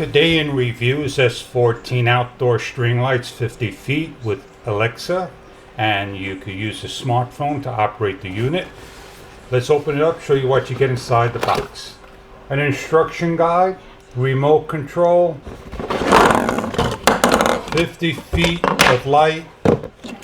Today in review is S14 outdoor string lights 50 feet with Alexa, and you could use a smartphone to operate the unit. Let's open it up, show you what you get inside the box. An instruction guide, remote control, 50 feet of light,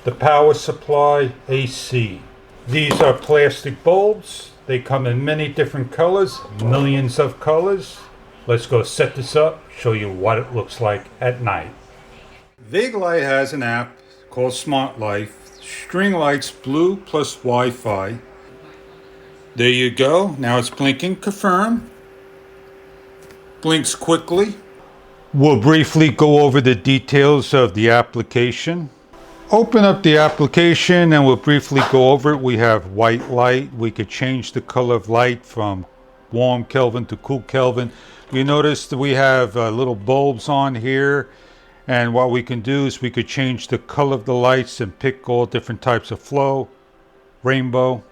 the power supply, AC. These are plastic bulbs. They come in many different colors, millions of colors. Let's go set this up, show you what it looks like at night. VigLight has an app called Smart Life. String lights blue plus Wi-Fi. There you go. Now it's blinking. Confirm. Blinks quickly. We'll briefly go over the details of the application. Open up the application and we'll briefly go over it. We have white light. We could change the color of light from warm Kelvin to cool Kelvin. You notice that we have little bulbs on here, and what we can do is we could change the color of the lights and pick all different types of flow, rainbow,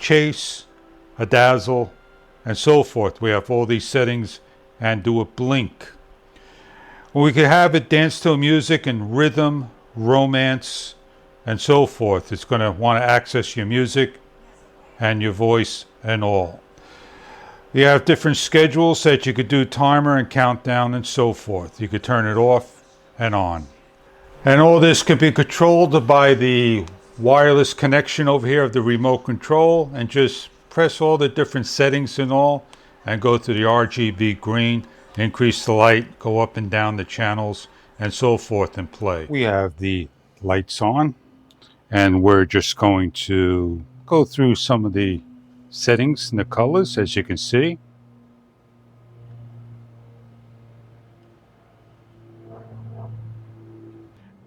chase, a dazzle, and so forth. We have all these settings and do a blink. We could have it dance to music and rhythm, romance, and so forth. It's going to want to access your music and your voice and all. You have different schedules that you could do timer and countdown and so forth. You could turn it off and on. And all this can be controlled by the wireless connection over here of the remote control, and just press all the different settings and all and go to the RGB green, increase the light, go up and down the channels and so forth and play. We have the lights on and we're just going to go through some of the settings and the colors, as you can see.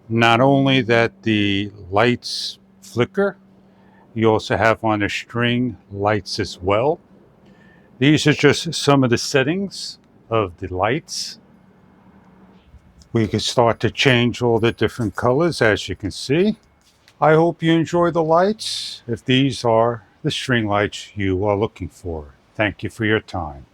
Not only that the lights flicker, you also have on the string lights as well. These are just some of the settings of the lights. We can start to change all the different colors, as you can see. I hope you enjoy the lights, if these are the string lights you are looking for. Thank you for your time.